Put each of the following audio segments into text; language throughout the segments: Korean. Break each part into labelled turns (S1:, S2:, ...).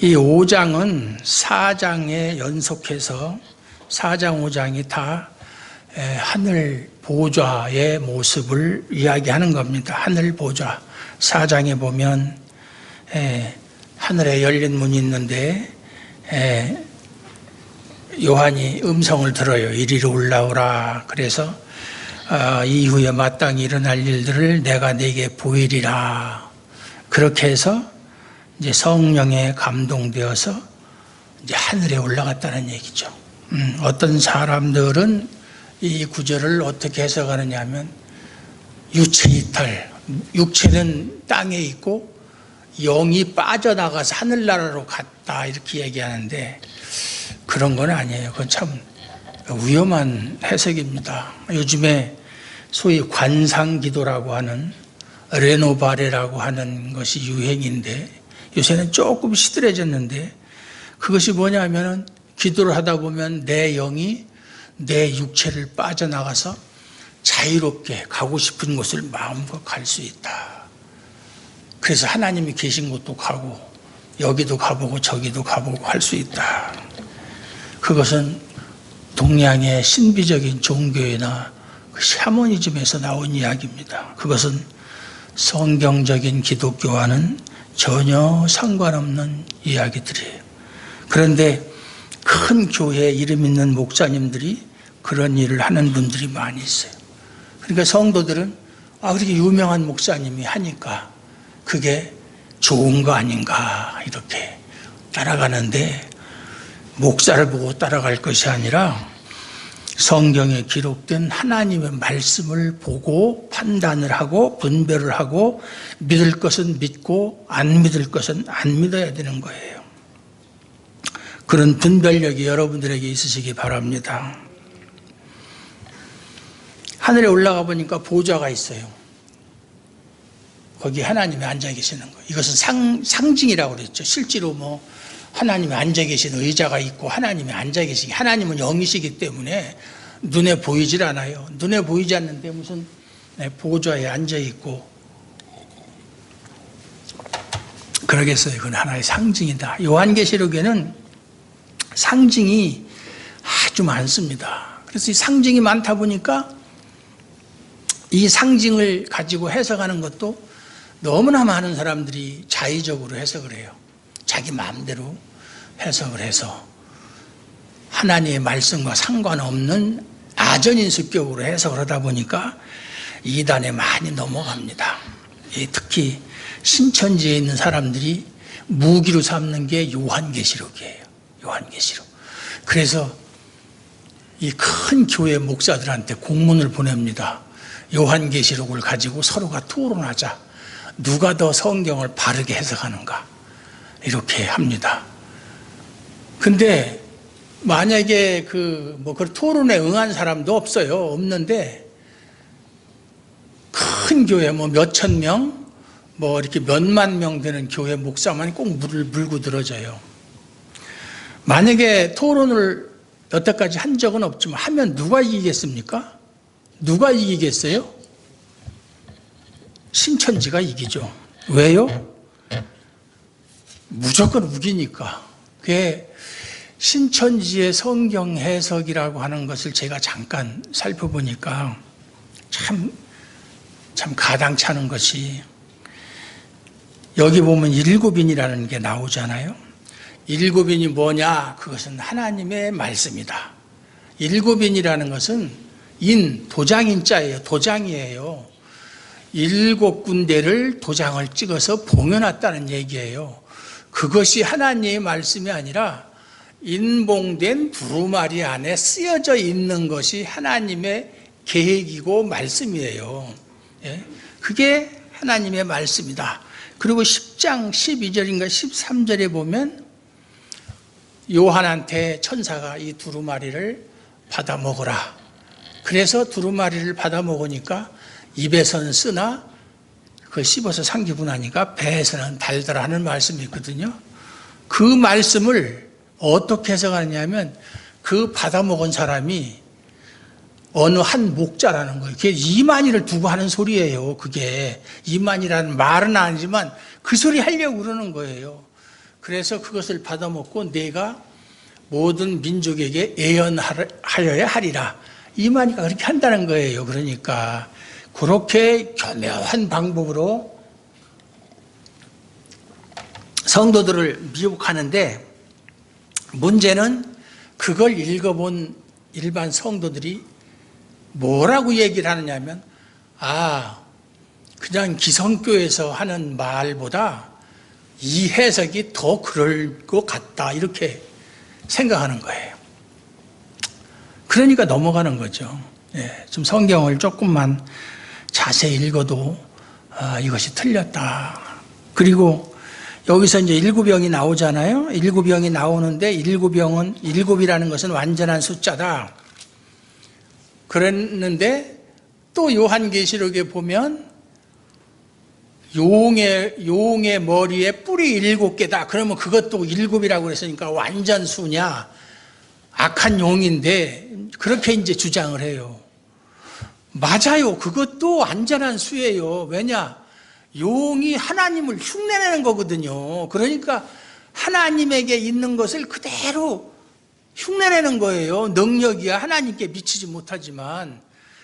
S1: 이 5장은 4장에 연속해서 4장 5장이 다 하늘 보좌의 모습을 이야기하는 겁니다. 하늘 보좌. 4장에 보면 하늘에 열린 문이 있는데 요한이 음성을 들어요. 이리로 올라오라. 그래서 이후에 마땅히 일어날 일들을 내가 네게 보이리라. 그렇게 해서 이제 성령에 감동되어서 이제 하늘에 올라갔다는 얘기죠. 어떤 사람들은 이 구절을 어떻게 해석하느냐 하면 유체 이탈, 육체는 땅에 있고 영이 빠져나가서 하늘나라로 갔다 이렇게 얘기하는데 그런 건 아니에요. 그건 참 위험한 해석입니다. 요즘에 소위 관상기도라고 하는 레노바레라고 하는 것이 유행인데 요새는 조금 시들해졌는데 그것이 뭐냐면은 기도를 하다 보면 내 영이 내 육체를 빠져나가서 자유롭게 가고 싶은 곳을 마음껏 갈 수 있다. 그래서 하나님이 계신 곳도 가고 여기도 가보고 저기도 가보고 할 수 있다. 그것은 동양의 신비적인 종교나 샤머니즘에서 나온 이야기입니다. 그것은 성경적인 기독교와는 전혀 상관없는 이야기들이에요. 그런데 큰 교회에 이름 있는 목사님들이 그런 일을 하는 분들이 많이 있어요. 그러니까 성도들은 그렇게 유명한 목사님이 하니까 그게 좋은 거 아닌가 이렇게 따라가는데 목사를 보고 따라갈 것이 아니라 성경에 기록된 하나님의 말씀을 보고 판단을 하고 분별을 하고 믿을 것은 믿고 안 믿을 것은 안 믿어야 되는 거예요. 그런 분별력이 여러분들에게 있으시기 바랍니다. 하늘에 올라가 보니까 보좌가 있어요. 거기 하나님이 앉아 계시는 거예요. 이것은 상징이라고 그랬죠. 실제로 하나님이 앉아 계신 의자가 있고 하나님이 앉아 계시기, 하나님은 영이시기 때문에 눈에 보이질 않아요. 눈에 보이지 않는데 무슨 보좌에 앉아 있고 그러겠어요. 그건 하나의 상징이다. 요한계시록에는 상징이 아주 많습니다. 그래서 이 상징이 많다 보니까 이 상징을 가지고 해석하는 것도 너무나 많은 사람들이 자의적으로 해석을 해요. 자기 마음대로 해석을 해서 하나님의 말씀과 상관없는 아전인수격으로 해석을 하다 보니까 이단에 많이 넘어갑니다. 특히 신천지에 있는 사람들이 무기로 삼는 게 요한계시록이에요. 요한계시록. 그래서 이 큰 교회 목사들한테 공문을 보냅니다. 요한계시록을 가지고 서로가 토론하자. 누가 더 성경을 바르게 해석하는가. 이렇게 합니다. 근데 만약에 그 토론에 응한 사람도 없어요. 없는데 큰 교회 몇천 명, 이렇게 몇만 명 되는 교회 목사만 꼭 물을 물고 들어져요. 만약에 토론을 여태까지 한 적은 없지만 하면 누가 이기겠습니까? 누가 이기겠어요? 신천지가 이기죠. 왜요? 무조건 우기니까. 그게 신천지의 성경 해석이라고 하는 것을 제가 잠깐 살펴보니까 참 가당치 않은 것이 여기 보면 일곱인이라는 게 나오잖아요. 일곱인이 뭐냐? 그것은 하나님의 말씀이다. 일곱인이라는 것은 도장인자예요. 도장이에요. 7군데를 도장을 찍어서 봉해놨다는 얘기예요. 그것이 하나님의 말씀이 아니라 인봉된 두루마리 안에 쓰여져 있는 것이 하나님의 계획이고 말씀이에요. 그게 하나님의 말씀이다. 그리고 10장 12절인가 13절에 보면 요한한테 천사가 이 두루마리를 받아 먹으라. 그래서 두루마리를 받아 먹으니까 입에서는 쓰나 그 씹어서 삼키고 나니까 배에서는 달달하는 말씀이 있거든요. 그 말씀을 어떻게 해석하느냐면 그 받아 먹은 사람이 어느 한 목자라는 거예요. 그게 이만희를 두고 하는 소리예요. 그게 이만희라는 말은 아니지만 그 소리 하려고 그러는 거예요. 그래서 그것을 받아먹고 내가 모든 민족에게 예언하여야 하리라. 이만희가 그렇게 한다는 거예요. 그러니까 그렇게 교묘한 방법으로 성도들을 미혹하는데, 문제는 그걸 읽어본 일반 성도들이 뭐라고 얘기를 하느냐면, 그냥 기성교에서 하는 말보다 이 해석이 더 그럴 것 같다, 이렇게 생각하는 거예요. 그러니까 넘어가는 거죠. 좀 성경을 조금만 자세히 읽어도 이것이 틀렸다. 그리고 여기서 이제 일구병이 나오잖아요. 일구병이 나오는데, 일구병은, 일곱이라는 것은 완전한 숫자다. 그랬는데 또 요한계시록에 보면 용의 머리에 뿔이 7개다. 그러면 그것도 일곱이라고 그랬으니까 완전 수냐? 악한 용인데 그렇게 이제 주장을 해요. 맞아요. 그것도 완전한 수예요. 왜냐? 용이 하나님을 흉내내는 거거든요. 그러니까 하나님에게 있는 것을 그대로 흉내내는 거예요. 능력이야 하나님께 미치지 못하지만,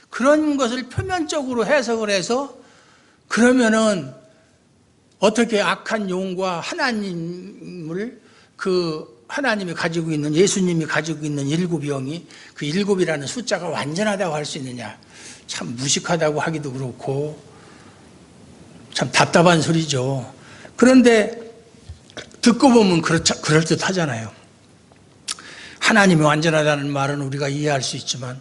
S1: 그런 것을 표면적으로 해석을 해서, 그러면은 어떻게 악한 용과 하나님을, 그 하나님이 가지고 있는, 예수님이 가지고 있는 일곱영이 그 일곱이라는 숫자가 완전하다고 할 수 있느냐? 참 무식하다고 하기도 그렇고 참 답답한 소리죠. 그런데 듣고 보면 그럴듯 하잖아요. 하나님이 완전하다는 말은 우리가 이해할 수 있지만,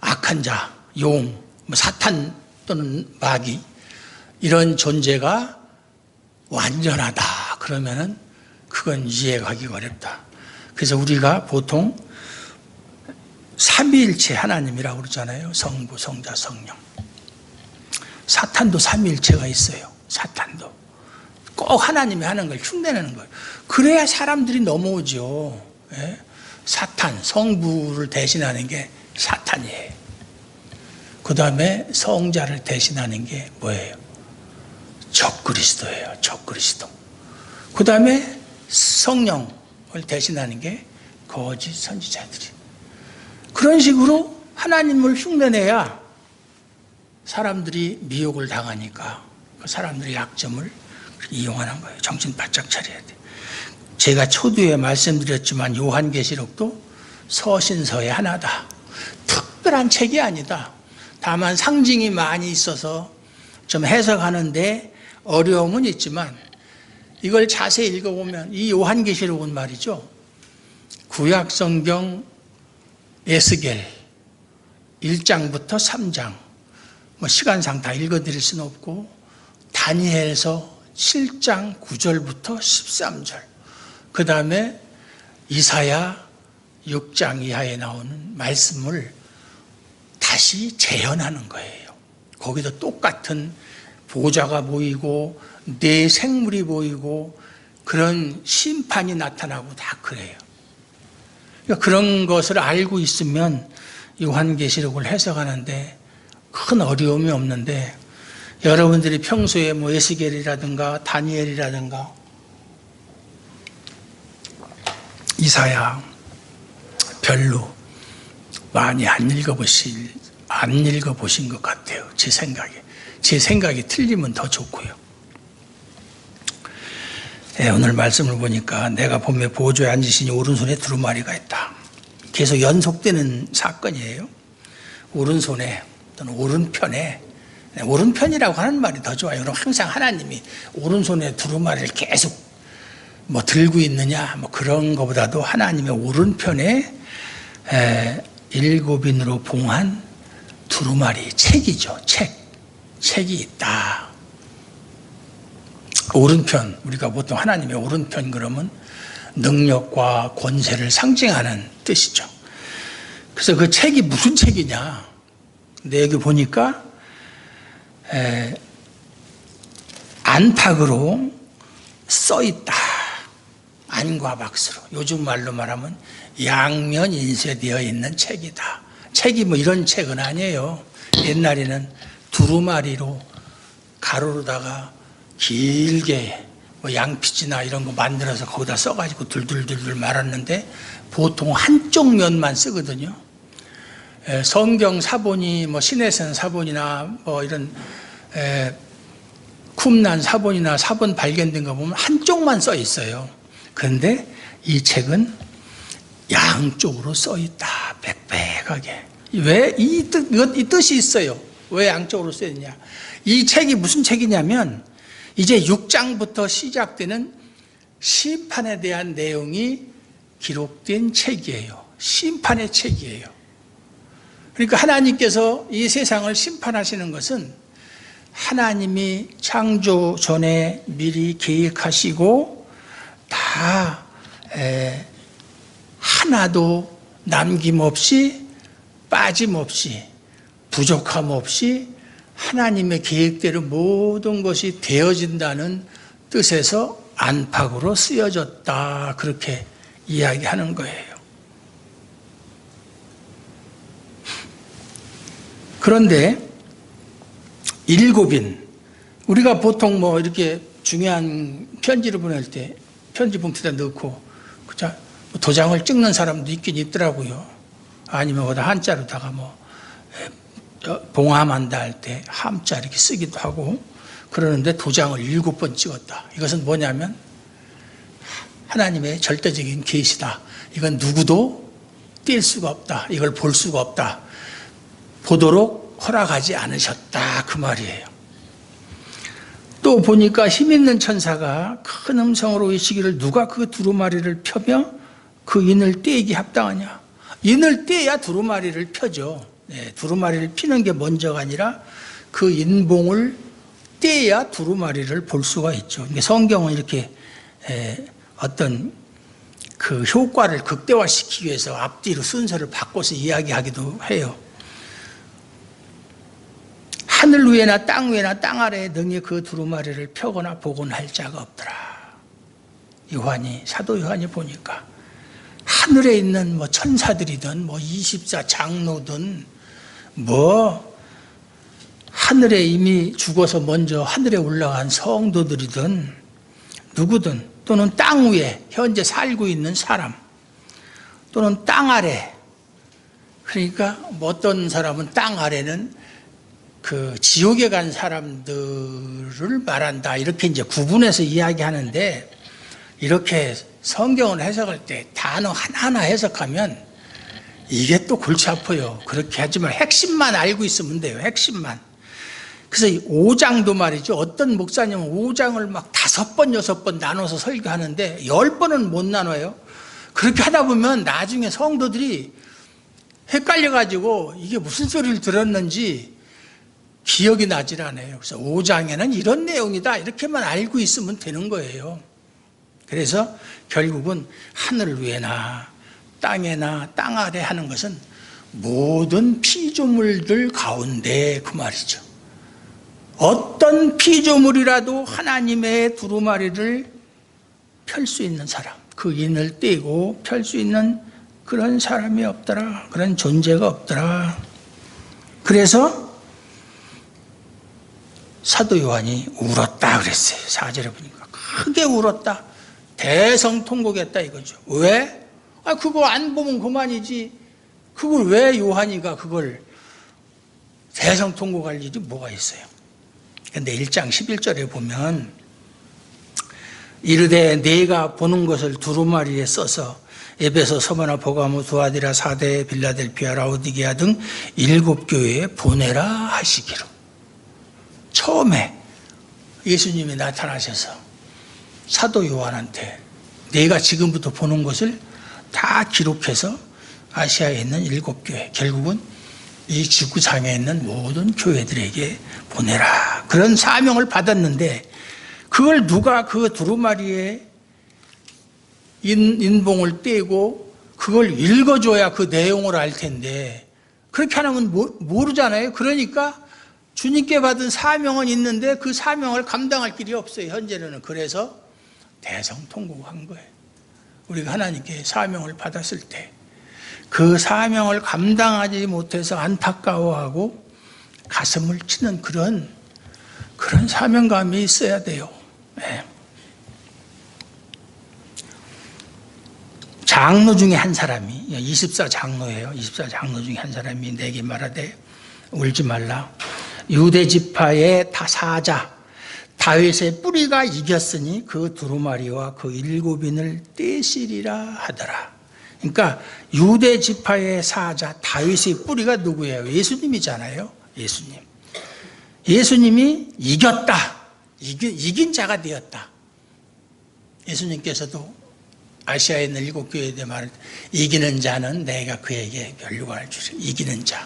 S1: 악한 자, 용, 사탄 또는 마귀, 이런 존재가 완전하다 그러면은 그건 이해하기가 어렵다. 그래서 우리가 보통 삼위일체 하나님이라고 그러잖아요. 성부, 성자, 성령. 사탄도 삼위일체가 있어요. 사탄도 꼭 하나님이 하는 걸 흉내내는 거예요. 그래야 사람들이 넘어오죠. 사탄, 성부를 대신하는 게 사탄이에요. 그 다음에 성자를 대신하는 게 뭐예요? 적그리스도예요. 적그리스도. 그 다음에 성령을 대신하는 게 거짓 선지자들이. 그런 식으로 하나님을 흉내내야 사람들이 미혹을 당하니까 그 사람들의 약점을 이용하는 거예요. 정신 바짝 차려야 돼. 제가 초두에 말씀드렸지만 요한계시록도 서신서의 하나다. 특별한 책이 아니다. 다만 상징이 많이 있어서 좀 해석하는데 어려움은 있지만, 이걸 자세히 읽어보면 이 요한계시록은 말이죠, 구약성경 에스겔 1장부터 3장, 시간상 다 읽어드릴 수는 없고, 다니엘서 7장 9절부터 13절, 그 다음에 이사야 6장 이하에 나오는 말씀을 다시 재현하는 거예요. 거기도 똑같은 보좌가 보이고 네 생물이 보이고 그런 심판이 나타나고 다 그래요. 그러니까 그런 것을 알고 있으면 요한계시록을 해석하는데 큰 어려움이 없는데, 여러분들이 평소에 에스겔이라든가 다니엘이라든가 이사야 별로 많이 안 읽어보신 것 같아요. 제 생각이 틀리면 더 좋고요. 오늘 말씀을 보니까 내가 봄에 보좌에 앉으시니 오른손에 두루마리가 있다. 계속 연속되는 사건이에요. 오른손에 또는 오른편에, 오른편이라고 하는 말이 더 좋아요. 그럼 항상 하나님이 오른손에 두루마리를 계속 들고 있느냐, 그런 것보다도 하나님의 오른편에 일곱인으로 봉한 두루마리, 책이죠. 책이 있다. 오른편, 우리가 보통 하나님의 오른편 그러면 능력과 권세를 상징하는 뜻이죠. 그래서 그 책이 무슨 책이냐? 근데 여기 보니까 안탁으로 써있다. 안과 박스로. 요즘 말로 말하면 양면 인쇄되어 있는 책이다. 책이 이런 책은 아니에요. 옛날에는 두루마리로 가로로다가 길게 뭐 양피지나 이런 거 만들어서 거기다 써가지고 둘둘둘둘 말았는데 보통 한쪽 면만 쓰거든요. 성경 사본이 뭐 신해선 사본이나 뭐 이런 쿰난 사본이나 사본 발견된 거 보면 한쪽만 써 있어요. 그런데 이 책은 양쪽으로 써 있다. 빽빽하게. 왜? 이 뜻이 있어요. 왜 양쪽으로 써 있냐? 이 책이 무슨 책이냐면 이제 6장부터 시작되는 심판에 대한 내용이 기록된 책이에요. 심판의 책이에요. 그러니까 하나님께서 이 세상을 심판하시는 것은 하나님이 창조 전에 미리 계획하시고 다 하나도 남김없이 빠짐없이 부족함 없이 하나님의 계획대로 모든 것이 되어진다는 뜻에서 안팎으로 쓰여졌다. 그렇게 이야기하는 거예요. 그런데 일곱인, 우리가 보통 뭐 이렇게 중요한 편지를 보낼 때 편지 봉투에다 넣고 도장을 찍는 사람도 있긴 있더라고요. 아니면 거기다 한자로다가 뭐 봉함한다 할 때 함자 이렇게 쓰기도 하고 그러는데 도장을 7번 찍었다. 이것은 뭐냐면 하나님의 절대적인 계시다. 이건 누구도 뗄 수가 없다. 이걸 볼 수가 없다. 보도록 허락하지 않으셨다. 그 말이에요. 또 보니까 힘있는 천사가 큰 음성으로 외치기를 누가 그 두루마리를 펴며 그 인을 떼기 합당하냐. 인을 떼야 두루마리를 펴죠. 두루마리를 피는 게 먼저가 아니라 그 인봉을 떼야 두루마리를 볼 수가 있죠. 성경은 이렇게 어떤 그 효과를 극대화시키기 위해서 앞뒤로 순서를 바꿔서 이야기하기도 해요. 하늘 위에나 땅 위에나 땅 아래에 능히 그 두루마리를 펴거나 보거나 할 자가 없더라. 사도 요한이 보니까 하늘에 있는 뭐 천사들이든 뭐 24 장로든 뭐 하늘에 이미 죽어서 먼저 하늘에 올라간 성도들이든 누구든 또는 땅 위에 현재 살고 있는 사람 또는 땅 아래, 그러니까 뭐 어떤 사람은 땅 아래는 그 지옥에 간 사람들을 말한다. 이렇게 이제 구분해서 이야기하는데 이렇게 성경을 해석할 때 단어 하나하나 해석하면 이게 또 골치 아파요. 그렇게 하지만 핵심만 알고 있으면 돼요. 핵심만. 그래서 5장도 말이죠. 어떤 목사님은 5장을 막 5번, 6번 나눠서 설교하는데 10번은 못 나눠요. 그렇게 하다 보면 나중에 성도들이 헷갈려가지고 이게 무슨 소리를 들었는지 기억이 나질 않아요. 그래서 5장에는 이런 내용이다. 이렇게만 알고 있으면 되는 거예요. 그래서 결국은 하늘 위에나 땅에나 땅 아래 하는 것은 모든 피조물들 가운데 그 말이죠. 어떤 피조물이라도 하나님의 두루마리를 펼 수 있는 사람, 그 인을 떼고 펼 수 있는 그런 사람이 없더라. 그런 존재가 없더라. 그래서 사도 요한이 울었다 그랬어요. 4절에 보니까 크게 울었다. 대성통곡했다 이거죠. 왜? 그거 안 보면 그만이지. 그걸 왜 요한이가 그걸 대성통곡할 일이 뭐가 있어요? 근데 1장 11절에 보면 이르되 내가 보는 것을 두루마리에 써서 에베소, 서머나, 보가모, 두아디라, 사대, 빌라델피아, 라오디게아 등 7교회에 보내라 하시기로. 처음에 예수님이 나타나셔서 사도 요한한테 내가 지금부터 보는 것을 다 기록해서 아시아에 있는 7교회, 결국은 이 지구상에 있는 모든 교회들에게 보내라. 그런 사명을 받았는데 그걸 누가 그 두루마리에 인봉을 떼고 그걸 읽어줘야 그 내용을 알 텐데 그렇게 안 하면 모르잖아요. 그러니까 주님께 받은 사명은 있는데 그 사명을 감당할 길이 없어요. 현재는. 그래서 대성통곡한 거예요. 우리가 하나님께 사명을 받았을 때 그 사명을 감당하지 못해서 안타까워하고 가슴을 치는 그런 사명감이 있어야 돼요. 네. 장로 중에 한 사람이 24장로예요. 24장로 중에 한 사람이 내게 말하되 울지 말라. 유대 지파의 사자 다윗의 뿌리가 이겼으니 그 두루마리와 그 7인을 떼시리라 하더라. 그러니까 유대 지파의 사자 다윗의 뿌리가 누구예요? 예수님이잖아요. 예수님. 예수님이 이겼다. 이긴 자가 되었다. 예수님께서도 아시아에 있는 7교회에 대해 말할 때 이기는 자는 내가 그에게 면류관을 주리라. 이기는 자.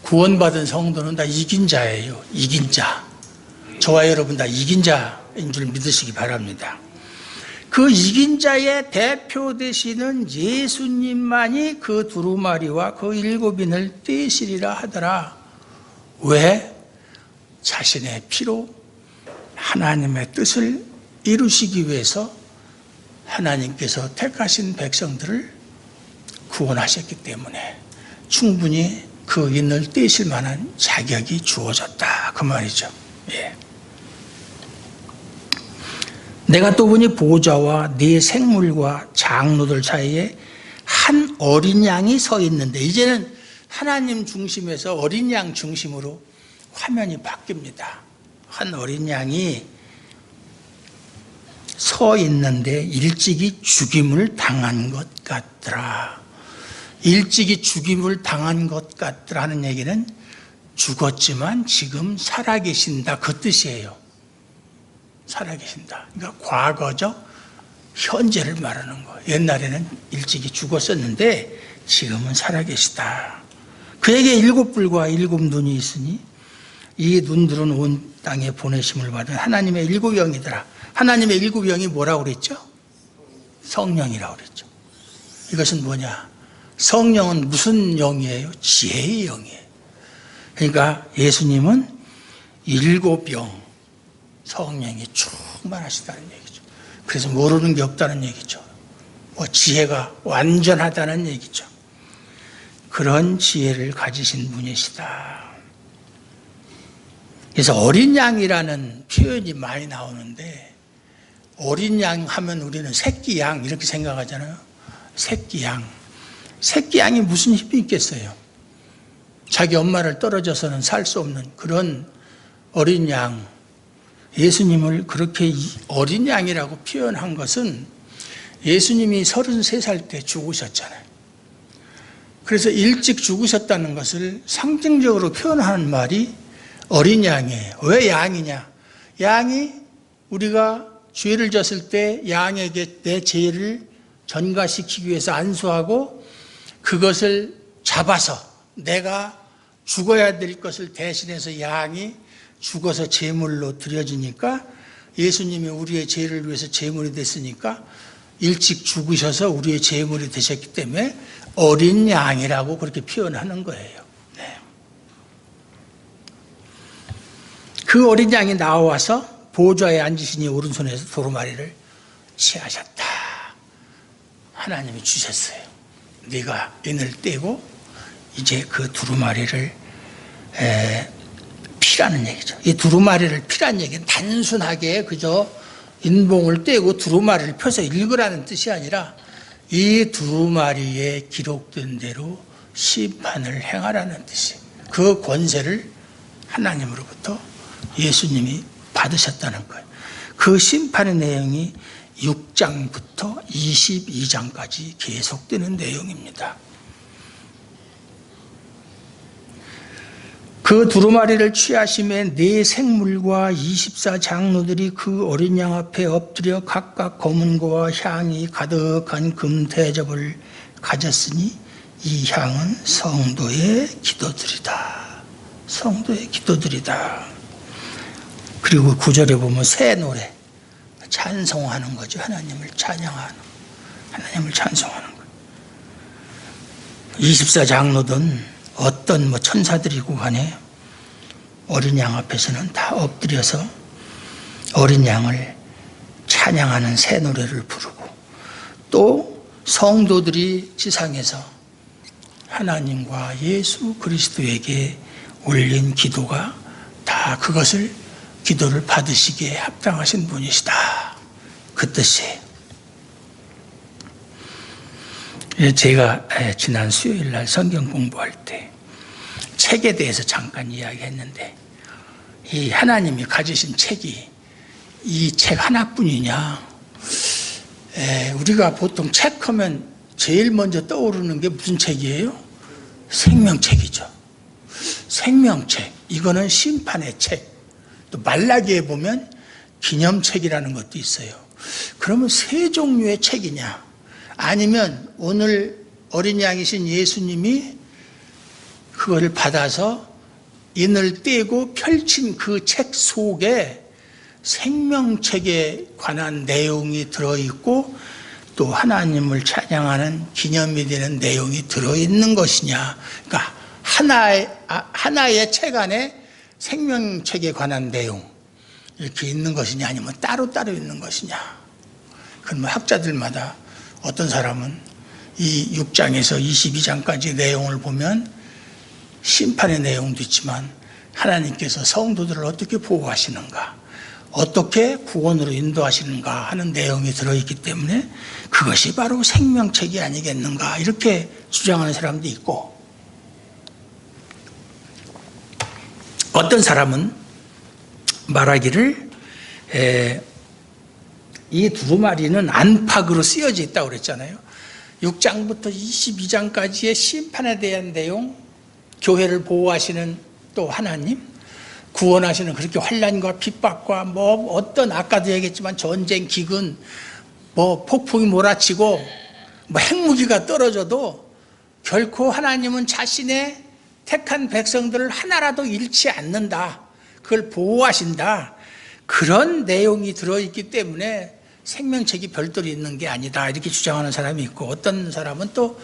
S1: 구원받은 성도는 다 이긴 자예요. 이긴 자. 저와 여러분 다 이긴 자인 줄 믿으시기 바랍니다. 그 이긴 자의 대표 되시는 예수님만이 그 두루마리와 그 7인을 떼시리라 하더라. 왜? 자신의 피로 하나님의 뜻을 이루시기 위해서 하나님께서 택하신 백성들을 구원하셨기 때문에 충분히 그 인을 떼실 만한 자격이 주어졌다. 그 말이죠. 예. 내가 또 보니 보좌와 네 생물과 장로들 사이에 한 어린 양이 서 있는데, 이제는 하나님 중심에서 어린 양 중심으로 화면이 바뀝니다. 한 어린 양이 서 있는데 일찍이 죽임을 당한 것 같더라. 일찍이 죽임을 당한 것 같더라는 얘기는 죽었지만 지금 살아계신다, 그 뜻이에요. 살아계신다. 그러니까 과거적 현재를 말하는 거예요. 옛날에는 일찍이 죽었었는데 지금은 살아계시다. 그에게 7뿔과 7눈이 있으니 이 눈들은 온 땅에 보내심을 받은 하나님의 7영이더라. 하나님의 7영이 뭐라고 그랬죠? 성령이라고 그랬죠. 이것은 뭐냐? 성령은 무슨 영이에요? 지혜의 영이에요. 그러니까 예수님은 7영, 성령이 충만하시다는 얘기죠. 그래서 모르는 게 없다는 얘기죠. 지혜가 완전하다는 얘기죠. 그런 지혜를 가지신 분이시다. 그래서 어린 양이라는 표현이 많이 나오는데, 어린 양 하면 우리는 새끼 양 이렇게 생각하잖아요. 새끼 양. 새끼 양이 무슨 힘이 있겠어요? 자기 엄마를 떨어져서는 살 수 없는 그런 어린 양. 예수님을 그렇게 어린 양이라고 표현한 것은 예수님이 33살 때 죽으셨잖아요. 그래서 일찍 죽으셨다는 것을 상징적으로 표현하는 말이 어린 양이에요. 왜 양이냐? 양이 우리가 죄를 졌을 때 양에게 내 죄를 전가시키기 위해서 안수하고 그것을 잡아서 내가 죽어야 될 것을 대신해서 양이 죽어서 제물로 드려지니까, 예수님이 우리의 죄를 위해서 제물이 됐으니까 일찍 죽으셔서 우리의 제물이 되셨기 때문에 어린 양이라고 그렇게 표현하는 거예요. 네. 그 어린 양이 나와서 보좌에 앉으시니 오른손에서 두루마리를 취하셨다. 하나님이 주셨어요. 네가 인을 떼고 이제 그 두루마리를 피라는 얘기죠. 이 두루마리를 피라는 얘기는 단순하게 그저 인봉을 떼고 두루마리를 펴서 읽으라는 뜻이 아니라 이 두루마리에 기록된 대로 심판을 행하라는 뜻이에요. 그 권세를 하나님으로부터 예수님이 받으셨다는 거예요. 그 심판의 내용이 6장부터 22장까지 계속되는 내용입니다. 그 두루마리를 취하심에 네 생물과 24장로들이 그 어린 양 앞에 엎드려 각각 검은고와 향이 가득한 금 대접을 가졌으니 이 향은 성도의 기도들이다. 성도의 기도들이다. 그리고 9절에 보면 새 노래, 찬송하는 거죠. 하나님을 찬양하는, 하나님을 찬송하는 거예요. 24장로든 어떤 천사들이고 간에 어린 양 앞에서는 다 엎드려서 어린 양을 찬양하는 새 노래를 부르고, 또 성도들이 지상에서 하나님과 예수 그리스도에게 올린 기도가 다 그것을 기도를 받으시기에 합당하신 분이시다. 그 뜻이에요. 제가 지난 수요일 날 성경 공부할 때 책에 대해서 잠깐 이야기했는데, 이 하나님이 가지신 책이 이 책 하나뿐이냐? 우리가 보통 책 하면 제일 먼저 떠오르는 게 무슨 책이에요? 생명책이죠. 생명책. 이거는 심판의 책. 또 말라기에 보면 기념책이라는 것도 있어요. 그러면 세 종류의 책이냐? 아니면 오늘 어린 양이신 예수님이 그거를 받아서 인을 떼고 펼친 그 책 속에 생명책에 관한 내용이 들어있고 또 하나님을 찬양하는 기념이 되는 내용이 들어있는 것이냐. 그러니까 하나의 책 안에 생명책에 관한 내용 이렇게 있는 것이냐, 아니면 따로따로 있는 것이냐. 그건 뭐 학자들마다, 어떤 사람은 이 6장에서 22장까지 내용을 보면 심판의 내용도 있지만 하나님께서 성도들을 어떻게 보호하시는가, 어떻게 구원으로 인도하시는가 하는 내용이 들어있기 때문에 그것이 바로 생명책이 아니겠는가, 이렇게 주장하는 사람도 있고, 어떤 사람은 말하기를 이 두루마리는 안팎으로 쓰여져 있다고 그랬잖아요. 6장부터 22장까지의 심판에 대한 내용, 교회를 보호하시는 또 하나님, 구원하시는 그렇게 환난과 핍박과 뭐 어떤, 아까도 얘기했지만 전쟁, 기근, 뭐 폭풍이 몰아치고 뭐 핵무기가 떨어져도 결코 하나님은 자신의 택한 백성들을 하나라도 잃지 않는다, 그걸 보호하신다, 그런 내용이 들어있기 때문에 생명책이 별도로 있는 게 아니다, 이렇게 주장하는 사람이 있고, 어떤 사람은 또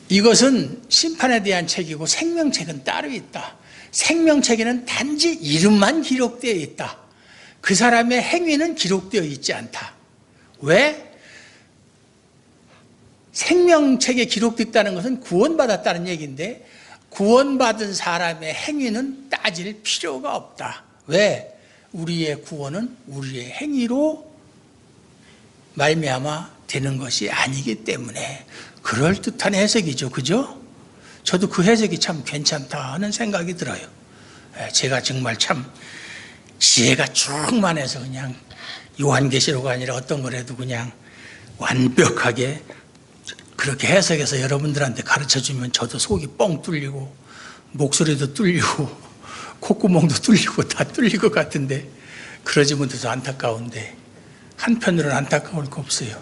S1: 이것은 심판에 대한 책이고 생명책은 따로 있다, 생명책에는 단지 이름만 기록되어 있다, 그 사람의 행위는 기록되어 있지 않다. 왜? 생명책에 기록됐다는 것은 구원받았다는 얘기인데 구원받은 사람의 행위는 따질 필요가 없다. 왜? 우리의 구원은 우리의 행위로 말미암아 되는 것이 아니기 때문에. 그럴듯한 해석이죠. 그죠? 저도 그 해석이 참 괜찮다 하는 생각이 들어요. 제가 정말 참 지혜가 충만해서 그냥 요한계시록 아니라 어떤 거라도 그냥 완벽하게 그렇게 해석해서 여러분들한테 가르쳐주면 저도 속이 뻥 뚫리고 목소리도 뚫리고 콧구멍도 뚫리고 다 뚫릴 것 같은데, 그러지 못해서 안타까운데 한편으로는 안타까울 거 없어요.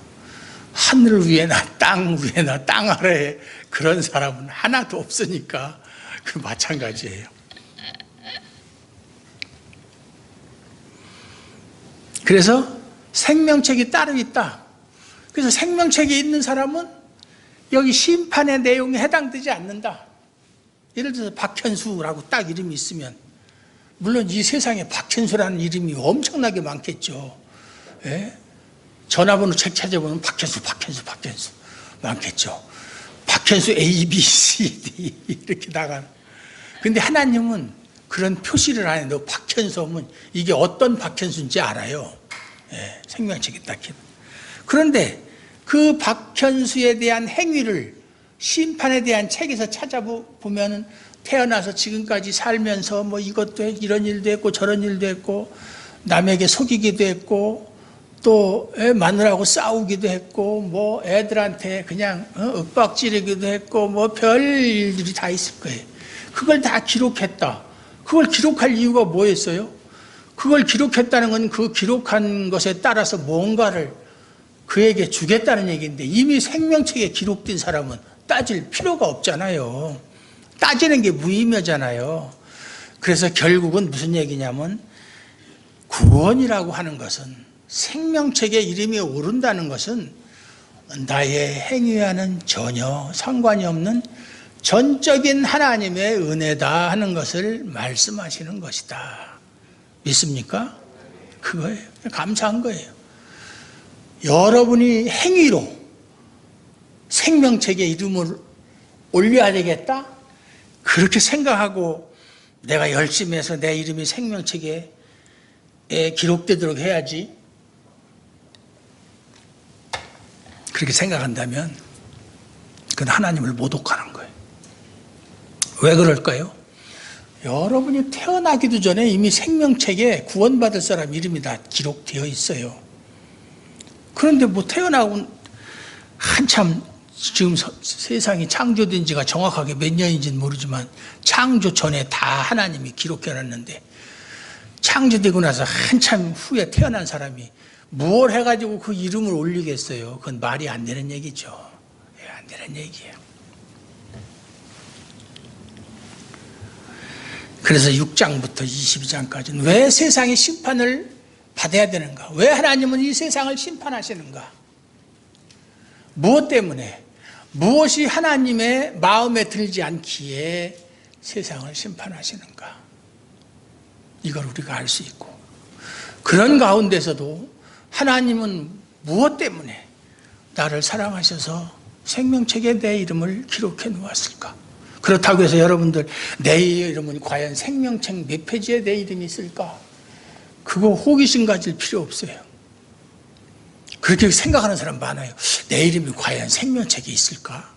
S1: 하늘 위에나 땅 위에나 땅 아래에 그런 사람은 하나도 없으니까 그 마찬가지예요. 그래서 생명책이 따로 있다. 그래서 생명책에 있는 사람은 여기 심판의 내용에 해당되지 않는다. 예를 들어서 박현수라고 딱 이름이 있으면, 물론 이 세상에 박현수라는 이름이 엄청나게 많겠죠. 예? 전화번호 책 찾아보면 박현수 많겠죠. 박현수 A, B, C, D 이렇게 나가는. 근데 하나님은 그런 표시를 안 해. 너 박현수 하면 이게 어떤 박현수인지 알아요. 예, 생명책에 딱. 그런데 그 박현수에 대한 행위를 심판에 대한 책에서 찾아보면 태어나서 지금까지 살면서 뭐 이것도 했고 이런 일도 했고 저런 일도 했고 남에게 속이기도 했고 또 마누라하고 싸우기도 했고 뭐 애들한테 그냥 윽박지르기도 했고 뭐 별일이 다 있을 거예요. 그걸 다 기록했다. 그걸 기록할 이유가 뭐였어요? 그걸 기록했다는 건 그 기록한 것에 따라서 뭔가를 그에게 주겠다는 얘기인데, 이미 생명책에 기록된 사람은 따질 필요가 없잖아요. 따지는 게 무의미하잖아요. 그래서 결국은 무슨 얘기냐면, 구원이라고 하는 것은, 생명책에 이름이 오른다는 것은 나의 행위와는 전혀 상관이 없는 전적인 하나님의 은혜다 하는 것을 말씀하시는 것이다. 믿습니까? 그거예요. 감사한 거예요. 여러분이 행위로 생명책에 이름을 올려야 되겠다? 그렇게 생각하고 내가 열심히 해서 내 이름이 생명책에 기록되도록 해야지. 그렇게 생각한다면 그건 하나님을 모독하는 거예요. 왜 그럴까요? 여러분이 태어나기도 전에 이미 생명책에 구원받을 사람 이름이 다 기록되어 있어요. 그런데 뭐 태어나고 한참 지금 세상이 창조된 지가 정확하게 몇 년인지는 모르지만 창조 전에 다 하나님이 기록해놨는데 창조되고 나서 한참 후에 태어난 사람이 뭘 해가지고 그 이름을 올리겠어요? 그건 말이 안 되는 얘기죠. 안 되는 얘기예요. 그래서 6장부터 22장까지는 왜 세상의 심판을 받아야 되는가? 왜 하나님은 이 세상을 심판하시는가? 무엇 때문에? 무엇이 하나님의 마음에 들지 않기에 세상을 심판하시는가? 이걸 우리가 알 수 있고, 그런 가운데서도 하나님은 무엇 때문에 나를 사랑하셔서 생명책에 내 이름을 기록해 놓았을까? 그렇다고 해서 여러분들 내 이름은 과연 생명책 몇 페이지에 내 이름이 있을까? 그거 호기심 가질 필요 없어요. 그렇게 생각하는 사람 많아요. 내 이름이 과연 생명책에 있을까?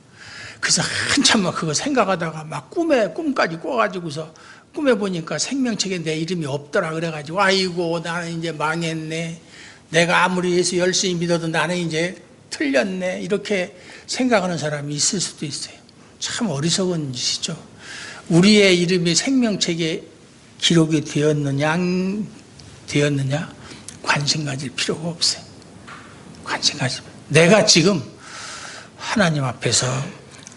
S1: 그래서 한참 막 그거 생각하다가 막 꿈까지 꿔가지고서 꿈에 보니까 생명책에 내 이름이 없더라 그래가지고 아이고 나는 이제 망했네. 내가 아무리 예수 열심히 믿어도 나는 이제 틀렸네. 이렇게 생각하는 사람이 있을 수도 있어요. 참 어리석은 짓이죠. 우리의 이름이 생명책에 기록이 되었느냐 관심 가질 필요가 없어요. 관심 가질. 내가 지금 하나님 앞에서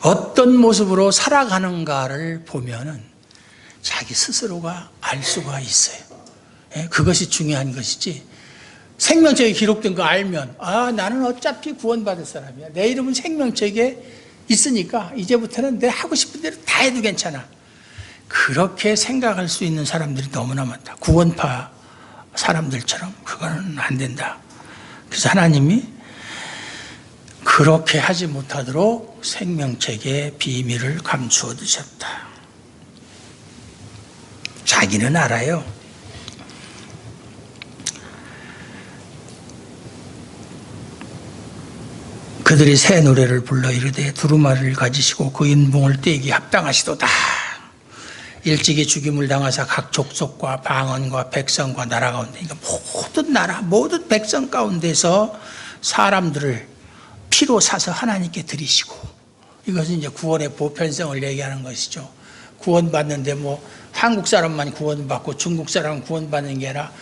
S1: 어떤 모습으로 살아가는가를 보면은 자기 스스로가 알 수가 있어요. 그것이 중요한 것이지. 생명책에 기록된 거 알면 나는 어차피 구원받을 사람이야. 내 이름은 생명책에 있으니까 이제부터는 내 하고 싶은 대로 다 해도 괜찮아. 그렇게 생각할 수 있는 사람들이 너무나 많다. 구원파 사람들처럼 그거는 안 된다. 그래서 하나님이 그렇게 하지 못하도록 생명책에 비밀을 감추어 두셨다. 자기는 알아요. 그들이 새 노래를 불러 이르되 두루마리를 가지시고 그 인봉을 떼기 합당하시도다. 일찍이 죽임을 당하사 각 족속과 방언과 백성과 나라 가운데, 그러니까 모든 나라 모든 백성 가운데서 사람들을 피로 사서 하나님께 드리시고, 이것은 이제 구원의 보편성을 얘기하는 것이죠. 구원받는데 뭐 한국 사람만 구원받고 중국 사람은 구원받는 게 아니라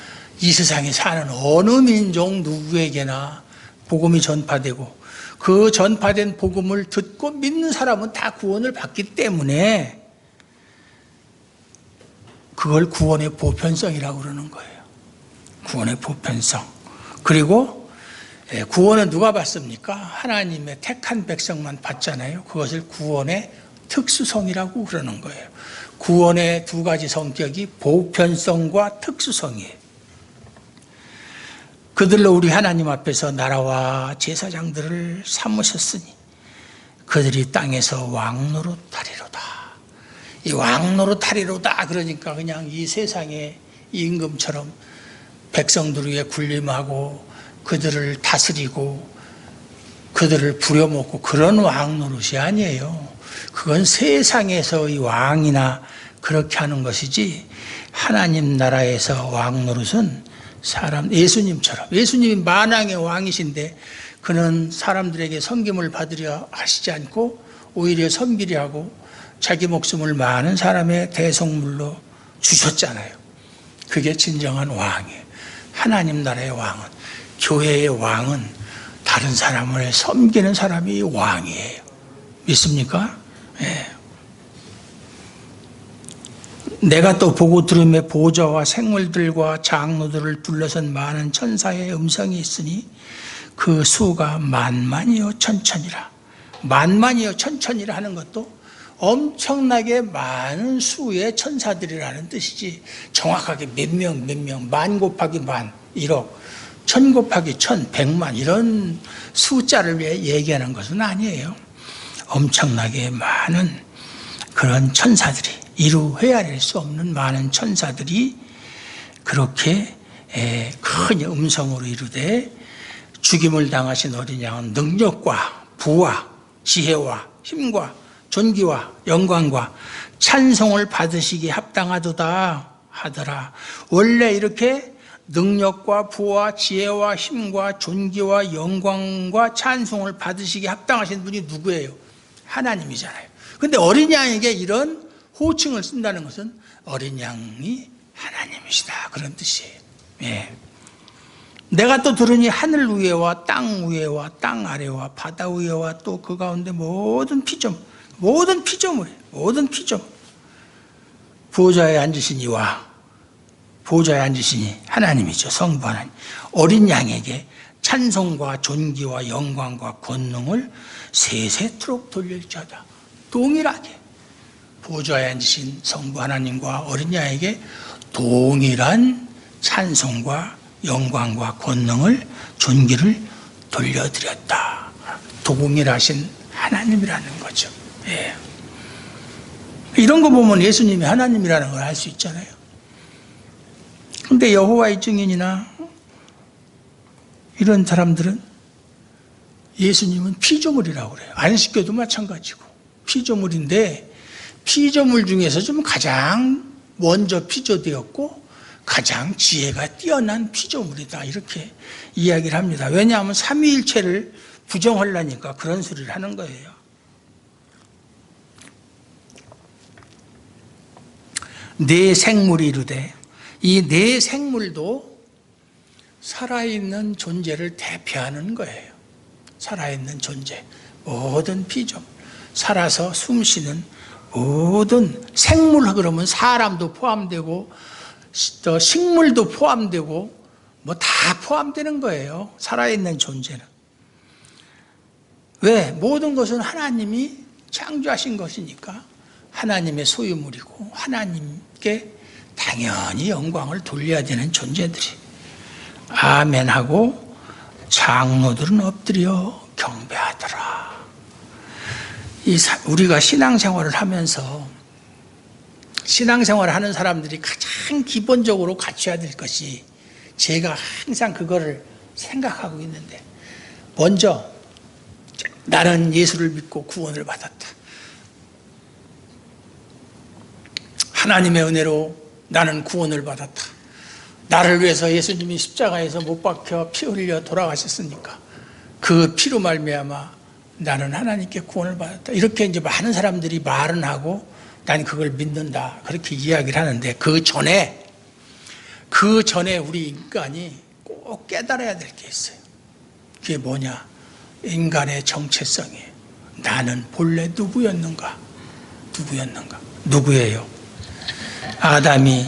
S1: 이 세상에 사는 어느 민족 누구에게나 복음이 전파되고 그 전파된 복음을 듣고 믿는 사람은 다 구원을 받기 때문에 그걸 구원의 보편성이라고 그러는 거예요. 구원의 보편성. 그리고 구원은 누가 받습니까? 하나님의 택한 백성만 받잖아요. 그것을 구원의 특수성이라고 그러는 거예요. 구원의 두 가지 성격이 보편성과 특수성이에요. 그들로 우리 하나님 앞에서 나라와 제사장들을 삼으셨으니 그들이 땅에서 왕노릇하리로다. 이 왕노릇하리로다 그러니까 그냥 이 세상의 임금처럼 백성들 위에 군림하고 그들을 다스리고 그들을 부려먹고 그런 왕노릇이 아니에요. 그건 세상에서의 왕이나 그렇게 하는 것이지, 하나님 나라에서 왕노릇은 예수님처럼, 예수님이 만왕의 왕이신데 그는 사람들에게 섬김을 받으려 하시지 않고 오히려 섬기려 하고 자기 목숨을 많은 사람의 대속물로 주셨잖아요. 그게 진정한 왕이에요. 하나님 나라의 왕은, 교회의 왕은 다른 사람을 섬기는 사람이 왕이에요. 믿습니까? 예. 내가 또 보고 들음에 보좌와 생물들과 장로들을 둘러선 많은 천사의 음성이 있으니 그 수가 만만이요 천천이라. 만만이요 천천이라 하는 것도 엄청나게 많은 수의 천사들이라는 뜻이지, 정확하게 몇 명, 만 곱하기 만, 1억, 천 곱하기 천, 100만 이런 숫자를 얘기하는 것은 아니에요. 엄청나게 많은 그런 천사들이, 이루 헤아릴 수 없는 많은 천사들이 그렇게 큰 음성으로 이르되 죽임을 당하신 어린 양은 능력과 부와 지혜와 힘과 존귀와 영광과 찬송을 받으시기에 합당하도다 하더라. 원래 이렇게 능력과 부와 지혜와 힘과 존귀와 영광과 찬송을 받으시기에 합당하신 분이 누구예요? 하나님이잖아요. 근데 어린 양에게 이런 호칭을 쓴다는 것은 어린 양이 하나님이시다, 그런 뜻이에요. 예. 내가 또 들으니 하늘 위에와 땅 위에와 땅 아래와 바다 위에와 또 그 가운데 모든 피조물 보좌에 앉으신 이와 보좌에 앉으시니 하나님이죠. 성부 하나님. 어린 양에게 찬송과 존귀와 영광과 권능을 세세토록 돌릴지어다. 동일하게 보좌에 앉으신 성부 하나님과 어린 양에게 동일한 찬송과 영광과 권능을 존귀를 돌려드렸다. 동일하신 하나님이라는 거죠. 예. 이런 거 보면 예수님이 하나님이라는 걸 알 수 있잖아요. 근데 여호와의 증인이나 이런 사람들은 예수님은 피조물이라고 그래요. 안식교도 마찬가지고 피조물인데 피조물 중에서 좀 가장 먼저 피조되었고 가장 지혜가 뛰어난 피조물이다, 이렇게 이야기를 합니다. 왜냐하면 삼위일체를 부정하려니까 그런 소리를 하는 거예요. 네 생물이 이르되, 이 네 생물도 살아있는 존재를 대표하는 거예요. 살아있는 존재, 모든 피조물, 살아서 숨쉬는 모든 생물, 그러면 사람도 포함되고 또 식물도 포함되고 뭐 다 포함되는 거예요. 살아있는 존재는. 왜? 모든 것은 하나님이 창조하신 것이니까 하나님의 소유물이고 하나님께 당연히 영광을 돌려야 되는 존재들이. 아멘하고 장로들은 엎드려 경배하더라. 우리가 신앙생활을 하면서 신앙생활을 하는 사람들이 가장 기본적으로 갖춰야 될 것이, 제가 항상 그거를 생각하고 있는데, 먼저 나는 예수를 믿고 구원을 받았다. 하나님의 은혜로 나는 구원을 받았다. 나를 위해서 예수님이 십자가에서 못 박혀 피 흘려 돌아가셨으니까 그 피로 말미암아 나는 하나님께 구원을 받았다. 이렇게 이제 많은 사람들이 말은 하고 난 그걸 믿는다, 그렇게 이야기를 하는데, 그 전에 우리 인간이 꼭 깨달아야 될 게 있어요. 그게 뭐냐? 인간의 정체성이에요. 나는 본래 누구였는가? 누구예요? 아담이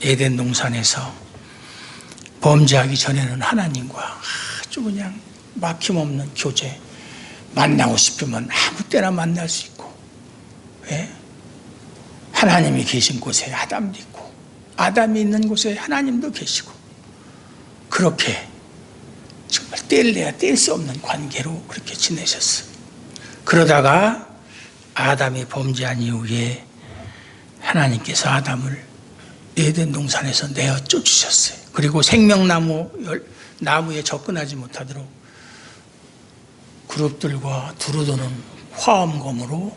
S1: 에덴 동산에서 범죄하기 전에는 하나님과 아주 그냥 막힘없는 교제, 만나고 싶으면 아무 때나 만날 수 있고, 예? 하나님이 계신 곳에 아담도 있고 아담이 있는 곳에 하나님도 계시고, 그렇게 정말 뗄래야 뗄 수 없는 관계로 그렇게 지내셨어요. 그러다가 아담이 범죄한 이후에 하나님께서 아담을 에덴 동산에서 내어 쫓으셨어요. 그리고 생명나무에 접근하지 못하도록 그룹들과 두루도는 화엄검으로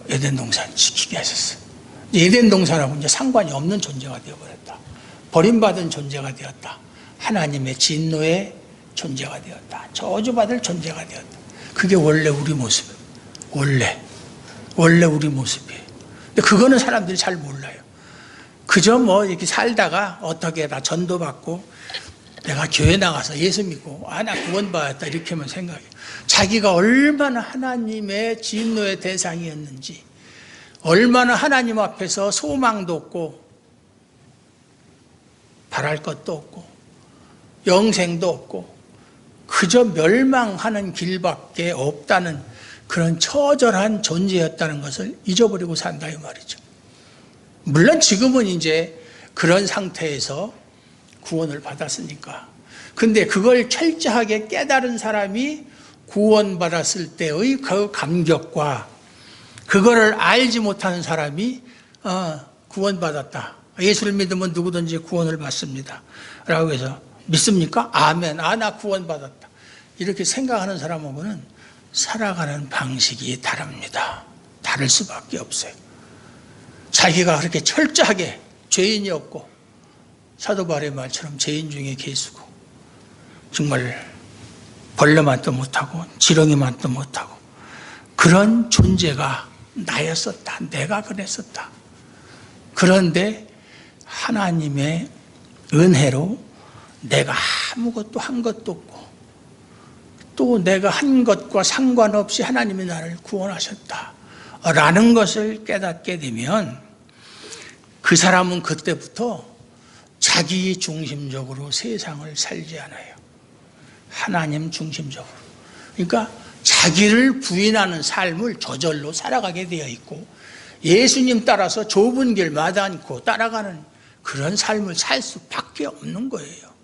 S1: 에덴 동산 지키게 하셨어요. 에덴 동산하고 이제 상관이 없는 존재가 되어버렸다. 버림받은 존재가 되었다. 하나님의 진노의 존재가 되었다. 저주받을 존재가 되었다. 그게 원래 우리 모습이에요. 원래 우리 모습이에요. 근데 그거는 사람들이 잘 몰라요. 그저 뭐 이렇게 살다가 어떻게 다 전도받고 내가 교회 나가서 예수 믿고 나 구원받았다, 이렇게만 생각해요. 자기가 얼마나 하나님의 진노의 대상이었는지, 얼마나 하나님 앞에서 소망도 없고 바랄 것도 없고 영생도 없고 그저 멸망하는 길밖에 없다는 그런 처절한 존재였다는 것을 잊어버리고 산다, 이 말이죠. 물론 지금은 이제 그런 상태에서 구원을 받았으니까. 근데 그걸 철저하게 깨달은 사람이 구원받았을 때의 그 감격과 그거를 알지 못하는 사람이 구원받았다, 예수를 믿으면 누구든지 구원을 받습니다 라고 해서 믿습니까? 아멘, 나 구원받았다, 이렇게 생각하는 사람하고는 살아가는 방식이 다릅니다. 다를 수밖에 없어요. 자기가 그렇게 철저하게 죄인이 없고 사도 바울의 말처럼 죄인 중에 계수고 정말 벌레만도 못하고 지렁이만도 못하고 그런 존재가 나였었다. 내가 그랬었다. 그런데 하나님의 은혜로 내가 아무것도 한 것도 없고 또 내가 한 것과 상관없이 하나님이 나를 구원하셨다 라는 것을 깨닫게 되면 그 사람은 그때부터 자기 중심적으로 세상을 살지 않아요. 하나님 중심적으로. 그러니까 자기를 부인하는 삶을 저절로 살아가게 되어 있고 예수님 따라서 좁은 길 마다않고 따라가는 그런 삶을 살 수밖에 없는 거예요.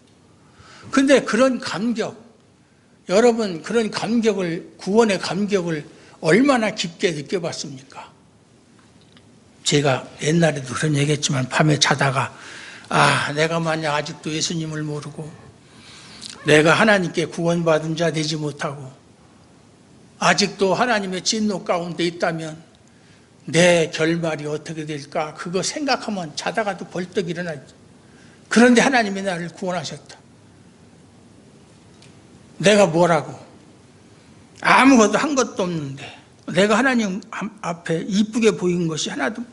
S1: 그런데 그런 감격, 여러분 그런 감격을, 구원의 감격을 얼마나 깊게 느껴봤습니까? 제가 옛날에도 그런 얘기했지만 밤에 자다가 내가 만약 아직도 예수님을 모르고 내가 하나님께 구원받은 자 되지 못하고 아직도 하나님의 진노 가운데 있다면 내 결말이 어떻게 될까 그거 생각하면 자다가도 벌떡 일어나죠. 그런데 하나님이 나를 구원하셨다. 내가 뭐라고 아무것도 한 것도 없는데 내가 하나님 앞에 이쁘게 보인 것이 하나도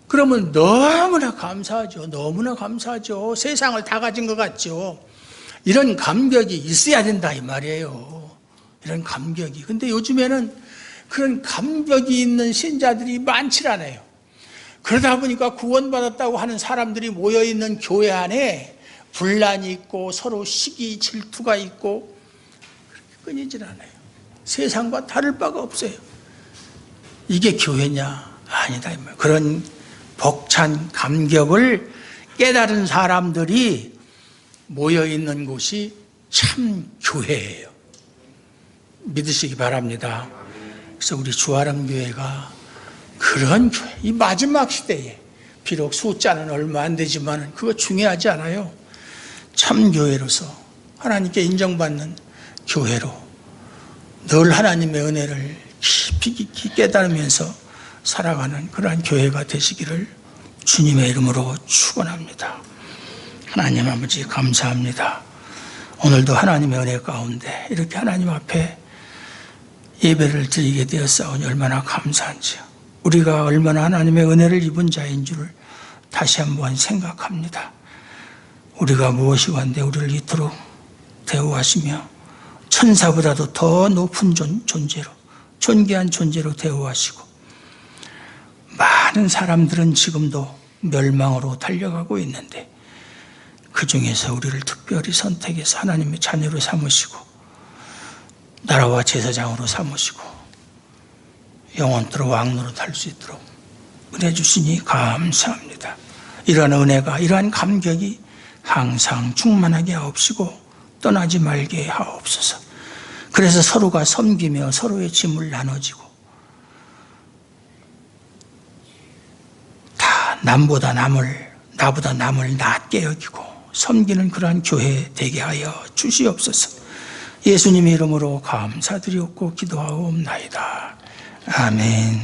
S1: 그러면 너무나 감사하죠. 너무나 감사하죠. 세상을 다 가진 것 같죠. 이런 감격이 있어야 된다 이 말이에요. 이런 감격이. 근데 요즘에는 그런 감격이 있는 신자들이 많지 않아요. 그러다 보니까 구원받았다고 하는 사람들이 모여있는 교회 안에 분란이 있고 서로 시기 질투가 있고 끊이질 않아요. 세상과 다를 바가 없어요. 이게 교회냐? 아니다 이 말. 그런 벅찬 감격을 깨달은 사람들이 모여있는 곳이 참 교회예요. 믿으시기 바랍니다. 그래서 우리 주아람교회가 그런 교회, 이 마지막 시대에 비록 숫자는 얼마 안 되지만 그거 중요하지 않아요. 참 교회로서 하나님께 인정받는 교회로 늘 하나님의 은혜를 깊이 깨달으면서 살아가는 그러한 교회가 되시기를 주님의 이름으로 축원합니다. 하나님 아버지 감사합니다. 오늘도 하나님의 은혜 가운데 이렇게 하나님 앞에 예배를 드리게 되었사오니 얼마나 감사한지요. 우리가 얼마나 하나님의 은혜를 입은 자인 줄을 다시 한번 생각합니다. 우리가 무엇이건데 우리를 이토록 대우하시며 천사보다도 더 높은 존재로 존귀한 존재로 대우하시고 많은 사람들은 지금도 멸망으로 달려가고 있는데 그 중에서 우리를 특별히 선택해서 하나님의 자녀로 삼으시고 나라와 제사장으로 삼으시고 영원토록 왕노릇 할 수 있도록 은혜 주시니 감사합니다. 이러한 은혜가 이러한 감격이 항상 충만하게 하옵시고 떠나지 말게 하옵소서. 그래서 서로가 섬기며 서로의 짐을 나눠지고 다 나보다 남을 낮게 여기고 섬기는 그러한 교회 되게 하여 주시옵소서. 예수님의 이름으로 감사드리옵고 기도하옵나이다. 아멘.